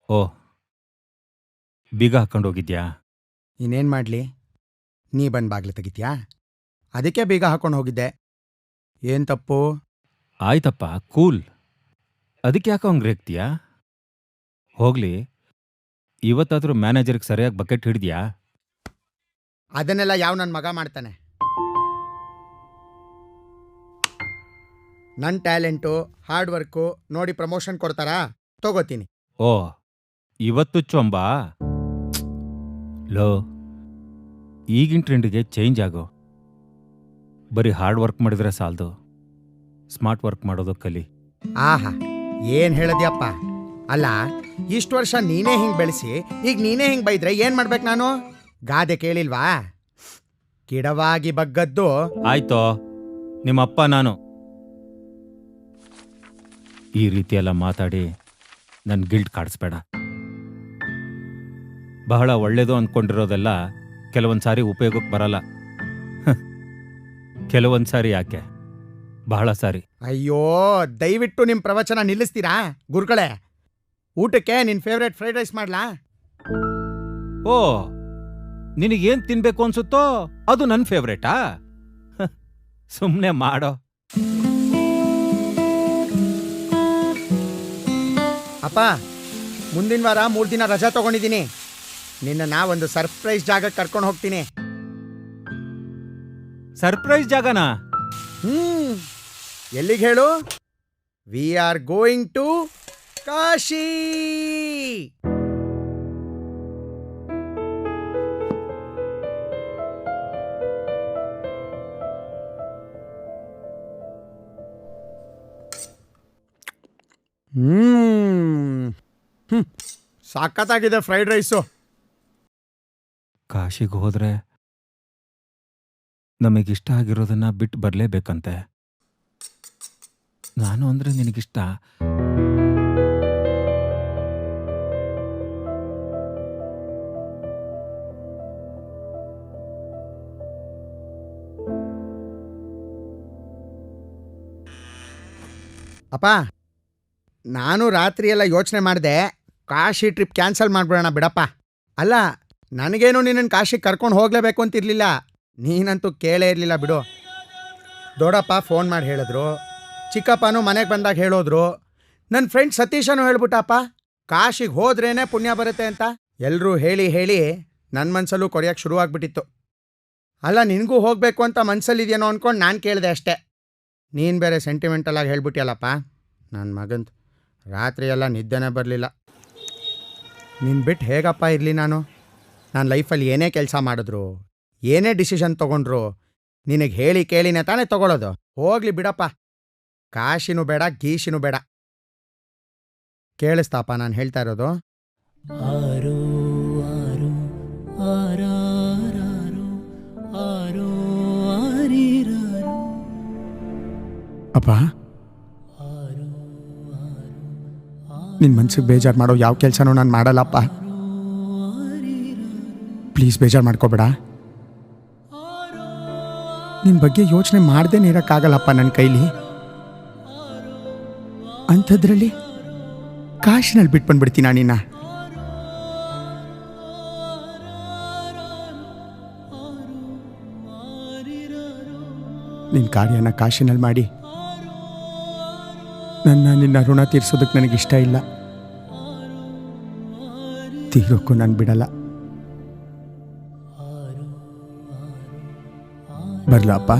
ಓ, ಬೀಗ ಹಾಕೊಂಡು ಹೋಗಿದ್ಯಾ? ಇನ್ನೇನು ಮಾಡಲಿ, ನೀ ಬಂದು ಬಾಗ್ಲು ತೆಗಿತ್ಯಾ? ಅದಕ್ಕೆ ಬೀಗ ಹಾಕೊಂಡು ಹೋಗಿದ್ದೆ. ಏನು ತಪ್ಪು? ಆಯ್ತಪ್ಪ, ಕೂಲ್. ಅದಕ್ಕೆ ಯಾಕೋ ಹಂಗೆ ರೇಗ್ತೀಯಾ? ಹೋಗ್ಲಿ, ಇವತ್ತಾದ್ರೂ ಮ್ಯಾನೇಜರ್ಗೆ ಸರಿಯಾಗಿ ಬಕೆಟ್ ಹಿಡಿದ್ಯಾ? ಅದನ್ನೆಲ್ಲ ಯಾವ ನನ್ನ ಮಗ ಮಾಡ್ತಾನೆ? ನನ್ನ ಟ್ಯಾಲೆಂಟು, ಹಾರ್ಡ್ ವರ್ಕು ನೋಡಿ ಪ್ರಮೋಷನ್ ಕೊಡ್ತಾರಾ? ತಗೋತೀನಿ. ಓ, ಇವತ್ತು ಚೊಂಬಾ? ಲೋ, ಈಗಿನ ಟ್ರೆಂಡಿಗೆ ಚೇಂಜ್ ಆಗೋ. ಬರೀ ಹಾರ್ಡ್ ವರ್ಕ್ ಮಾಡಿದ್ರೆ ಸಾಲದು, ಸ್ಮಾರ್ಟ್ ವರ್ಕ್ ಮಾಡೋದು ಕಲಿ. ಆಹಾ, ಏನು ಹೇಳದ್ಯಪ್ಪ? ಅಲ್ಲ, ಇಷ್ಟು ವರ್ಷ ನೀನೇ ಹಿಂಗೆ ಬೆಳೆಸಿ ಈಗ ನೀನೇ ಹಿಂಗೆ ಬೈದ್ರೆ ಏನು ಮಾಡ್ಬೇಕು ನಾನು? ಗಾದೆ ಕೇಳಿಲ್ವಾ? ಗಿಡವಾಗಿ ಬಗ್ಗದ್ದು. ಆಯ್ತೋ, ನಿಮ್ಮಪ್ಪ ನಾನು. ಈ ರೀತಿಯೆಲ್ಲ ಮಾತಾಡಿ ನನ್ನ ಗಿಲ್ಟ್ ಕಾಡಿಸ್ಬೇಡ. ಬಹಳ ಒಳ್ಳೇದು ಅಂದ್ಕೊಂಡಿರೋದೆಲ್ಲ ಕೆಲವೊಂದ್ಸಾರಿ ಉಪಯೋಗಕ್ಕೆ ಬರಲ್ಲ. ಕೆಲವೊಂದ್ಸಾರಿ ಯಾಕೆ, ಬಹಳ ಸಾರಿ. ಅಯ್ಯೋ, ದಯವಿಟ್ಟು ನಿಮ್ಮ ಪ್ರವಚನ ನಿಲ್ಲಿಸ್ತೀರಾ ಗುರುಗಳೇ? ಊಟಕ್ಕೆ ನಿನ್ನ ಫೇವ್ರೇಟ್ ಫ್ರೈಡ್ ರೈಸ್ ಮಾಡ್ಲಾ? ಓ, ನಿನಗೇನ್ ತಿನ್ಬೇಕು ಅನ್ಸುತ್ತೋ ಅದು ನನ್ನ ಫೇವ್ರೇಟಾ? ಸುಮ್ಮನೆ ಮಾಡೋ. ಅಪ್ಪ, ಮುಂದಿನ ವಾರ 3 ದಿನ ರಜಾ ತಗೊಂಡಿದ್ದೀನಿ. ನಿನ್ನ ಒಂದು ಸರ್ಪ್ರೈಸ್ ಜಾಗಕ್ಕೆ ಕರ್ಕೊಂಡು ಹೋಗ್ತೀನಿ. ಸರ್ಪ್ರೈಸ್ ಜಾಗನಾ? ಎಲ್ಲಿಗೆ ಹೇಳು? We are going to Kashi. ಸಾಕತ್ತಾಗಿದೆ ಫ್ರೈಡ್ ರೈಸು. ಕಾಶಿಗೆ ಹೋದ್ರೆ ನಮಗಿಷ್ಟ ಆಗಿರೋದನ್ನ ಬಿಟ್ಟು ಬರಲೇಬೇಕಂತೆ. ನಾನು ಅಂದ್ರೆ ನಿನಗಿಷ್ಟ. ಅಪ್ಪ, ನಾನು ರಾತ್ರಿ ಎಲ್ಲ ಯೋಚನೆ ಮಾಡಿದೆ, ಕಾಶಿ ಟ್ರಿಪ್ ಕ್ಯಾನ್ಸಲ್ ಮಾಡ್ಬಿಡೋಣ ಬಿಡಪ್ಪ. ಅಲ್ಲ, ನನಗೇನು ನಿನ್ನನ್ನು ಕಾಶಿಗೆ ಕರ್ಕೊಂಡು ಹೋಗಲೇಬೇಕು ಅಂತಿರಲಿಲ್ಲ. ನೀನಂತೂ ಕೇಳೇ ಇರಲಿಲ್ಲ ಬಿಡು. ದೊಡ್ಡಪ್ಪ ಫೋನ್ ಮಾಡಿ ಹೇಳಿದ್ರು, ಚಿಕ್ಕಪ್ಪನೂ ಮನೆಗೆ ಬಂದಾಗ ಹೇಳೋದ್ರು, ನನ್ನ ಫ್ರೆಂಡ್ ಸತೀಶನೂ ಹೇಳ್ಬಿಟ್ಟಪ್ಪ ಕಾಶಿಗೆ ಹೋದ್ರೇನೆ ಪುಣ್ಯ ಬರುತ್ತೆ ಅಂತ. ಎಲ್ಲರೂ ಹೇಳಿ ಹೇಳಿ ನನ್ನ ಮನಸ್ಸಲ್ಲೂ ಕೊರೆಯೋಕ್ಕೆ ಶುರುವಾಗ್ಬಿಟ್ಟಿತ್ತು. ಅಲ್ಲ, ನಿನಗೂ ಹೋಗಬೇಕು ಅಂತ ಮನಸ್ಸಲ್ಲಿದೆಯೇನೋ ಅಂದ್ಕೊಂಡು ನಾನು ಕೇಳಿದೆ ಅಷ್ಟೇ. ನೀನು ಬೇರೆ ಸೆಂಟಿಮೆಂಟಲಾಗಿ ಹೇಳ್ಬಿಟ್ಟಿಯಲ್ಲಪ್ಪ. ನನ್ನ ಮಗಂದು ರಾತ್ರಿ ಎಲ್ಲ ನಿದ್ದೆನೇ ಬರಲಿಲ್ಲ. ನಿನ್ನ ಬಿಟ್ಟು ಹೇಗಪ್ಪ ಇರಲಿ ನಾನು? ನಾನು ಲೈಫಲ್ಲಿ ಏನೇ ಕೆಲಸ ಮಾಡಿದ್ರು, ಏನೇ ಡಿಸಿಷನ್ ತೊಗೊಂಡ್ರು ನಿನಗೆ ಹೇಳಿ ಕೇಳಿನೇ ತಾನೇ ತೊಗೊಳೋದು. ಹೋಗ್ಲಿ ಬಿಡಪ್ಪ, ಕಾಶಿನೂ ಬೇಡ ಗೀಶಿನೂ ಬೇಡ. ಕೇಳಿಸ್ತಾಪ ನಾನು ಹೇಳ್ತಾ ಇರೋದು? ಆರೋ ಆರೋ ಆರಾರೋ ಆರೋ ಆರಿರಾರೋ. ಅಪ್ಪ, ನಿನ್ನ ಮನ್ಸಿಗೆ ಬೇಜಾರು ಮಾಡೋ ಯಾವ ಕೆಲಸನೂ ನಾನು ಮಾಡಲ್ಲಪ್ಪ. ಪ್ಲೀಸ್ ಬೇಜಾರು ಮಾಡ್ಕೋಬೇಡ. ನಿನ್ನ ಬಗ್ಗೆ ಯೋಚನೆ ಮಾಡ್ದೇನೆ ಇರೋಕ್ಕಾಗಲ್ಲಪ್ಪ ನನ್ನ ಕೈಲಿ. ಅಂಥದ್ರಲ್ಲಿ ಕಾಶಿನಲ್ಲಿ ಬಿಟ್ಟು ಬಂದ್ಬಿಡ್ತೀನ ನಿನ್ನ? ನಿನ್ನ ಕಾರ್ಯನ ಕಾಶಿನಲ್ಲಿ ಮಾಡಿ ನಿನ್ನ ಋಣ ತೀರ್ಸೋದಕ್ಕೆ ನನಗಿಷ್ಟ ಇಲ್ಲ. ತೀರೋಕ್ಕೂ ನಾನು ಬಿಡಲ್ಲ. ಬರ್ಲಪ್ಪ?